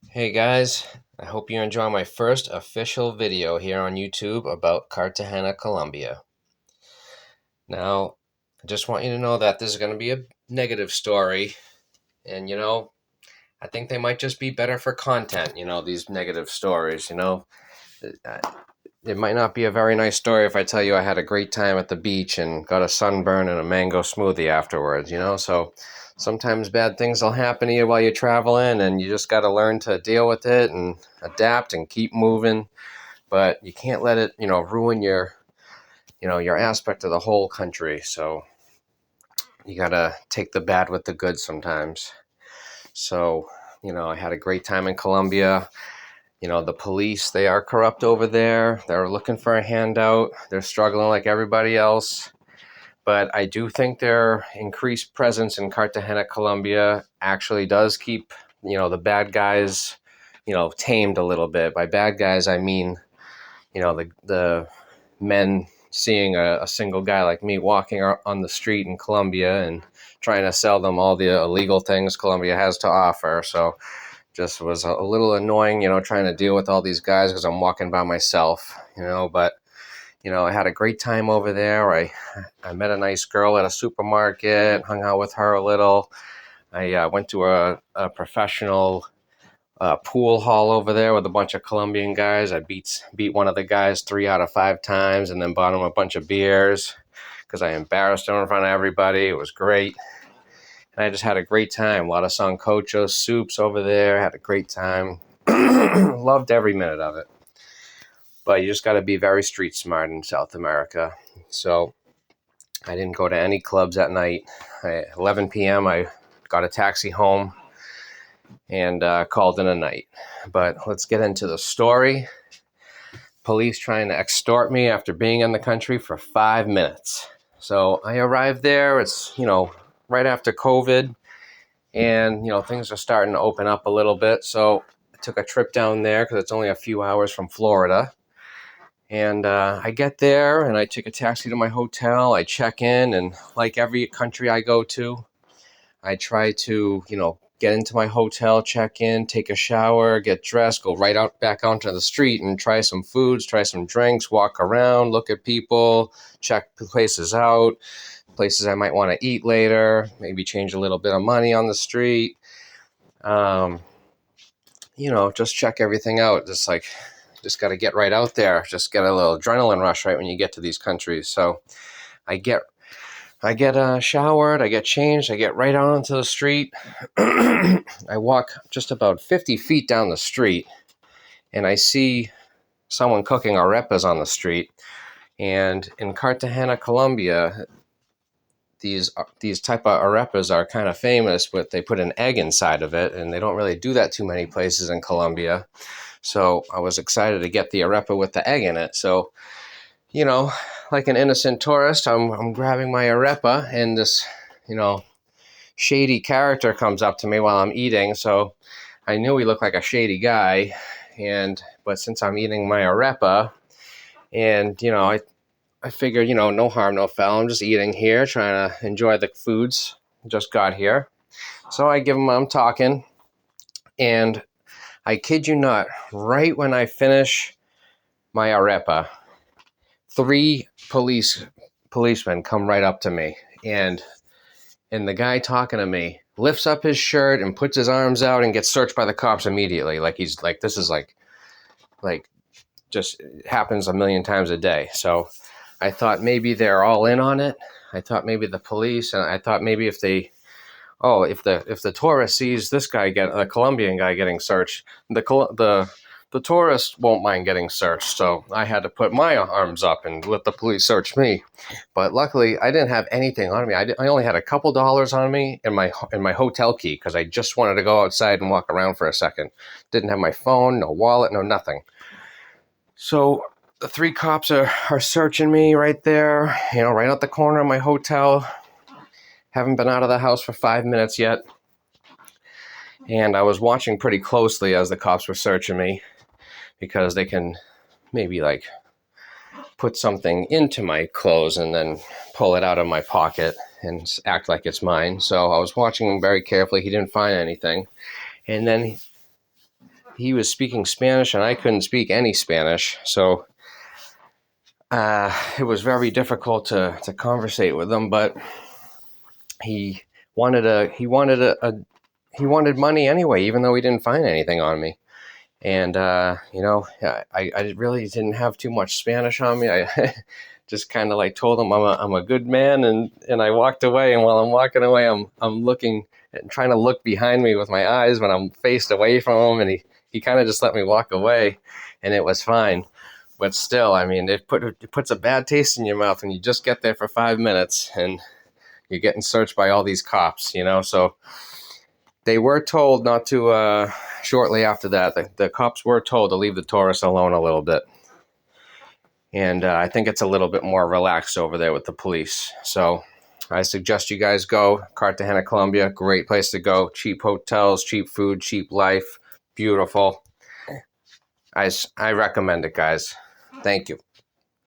Hey guys, I hope you enjoy my first official video here on YouTube about Cartagena, Colombia. Now, I just want you to know that this is going to be a negative story, and I think they might just be better for content, these negative stories, Uh, It might not be a very nice story if I tell you I had a great time at the beach and got a sunburn and a mango smoothie afterwards, so sometimes bad things will happen to you while you're traveling and you just got to learn to deal with it and adapt and keep moving, but you can't let it, ruin your aspect of the whole country. So you got to take the bad with the good sometimes. So, I had a great time in Colombia. The police, they are corrupt over there. They're looking for a handout. They're struggling like everybody else. But I do think their increased presence in Cartagena, Colombia actually does keep, the bad guys, tamed a little bit. By bad guys, I mean, the men seeing a single guy like me walking on the street in Colombia and trying to sell them all the illegal things Colombia has to offer. So just was a little annoying, trying to deal with all these guys because I'm walking by myself, but I had a great time over there. I met a nice girl at a supermarket, hung out with her a little. I went to a professional pool hall over there with a bunch of Colombian guys. I beat one of the guys 3 out of 5 times, and then bought him a bunch of beers because I embarrassed him in front of everybody. It was great. And I just had a great time. A lot of sancocho soups over there. Had a great time. Loved every minute of it. But you just got to be very street smart in South America. So I didn't go to any clubs at night. At 11 p.m., I got a taxi home and called in a night. But let's get into the story. Police trying to extort me after being in the country for 5 minutes. So I arrived there. It's, right after COVID. And, things are starting to open up a little bit. So I took a trip down there because it's only a few hours from Florida. And I get there and I take a taxi to my hotel. I check in, and like every country I go to, I try to, get into my hotel, check in, take a shower, get dressed, go right out back onto the street and try some foods, try some drinks, walk around, look at people, check places out, places I might want to eat later, maybe change a little bit of money on the street. Just check everything out. Just got to get right out there. Just get a little adrenaline rush right when you get to these countries. So I get showered, I get changed, I get right out onto the street. I walk just about 50 feet down the street, and I see someone cooking arepas on the street. And in Cartagena, Colombia, these type of arepas are kind of famous, but they put an egg inside of it, and they don't really do that too many places in Colombia. So I was excited to get the arepa with the egg in it. So, like an innocent tourist, I'm grabbing my arepa, and this, shady character comes up to me while I'm eating. So I knew he looked like a shady guy, but since I'm eating my arepa, and I figured, no harm, no foul. I'm just eating here, trying to enjoy the foods. Just got here. So I'm talking, and I kid you not, right when I finish my arepa, 3 policemen come right up to me, and the guy talking to me lifts up his shirt and puts his arms out and gets searched by the cops immediately. Like he's like, this is like just happens a million times a day. So I thought maybe they're all in on it. I thought maybe the police, and I thought maybe if the tourist sees this guy a Colombian guy getting searched, the tourist won't mind getting searched. So I had to put my arms up and let the police search me. But luckily, I didn't have anything on me. I only had a couple dollars on me and my hotel key because I just wanted to go outside and walk around for a second. Didn't have my phone, no wallet, no nothing. So the 3 cops are searching me right there, right out the corner of my hotel. Haven't been out of the house for 5 minutes yet. And I was watching pretty closely as the cops were searching me because they can maybe put something into my clothes and then pull it out of my pocket and act like it's mine. So I was watching him very carefully. He didn't find anything. And then he was speaking Spanish and I couldn't speak any Spanish, so it was very difficult to conversate with him. But he he wanted money anyway, even though he didn't find anything on me. And I really didn't have too much Spanish on me. I just kind of like told him I'm a good man, and I walked away. And while I'm walking away, I'm looking and trying to look behind me with my eyes when I'm faced away from him, and he kind of just let me walk away, and it was fine. But still, I mean, it puts a bad taste in your mouth when you just get there for 5 minutes and you're getting searched by all these cops, So they were told not to, shortly after that, the cops were told to leave the tourists alone a little bit. And I think it's a little bit more relaxed over there with the police. So I suggest you guys go. Cartagena, Colombia, great place to go. Cheap hotels, cheap food, cheap life, beautiful. I recommend it, guys. Thank you.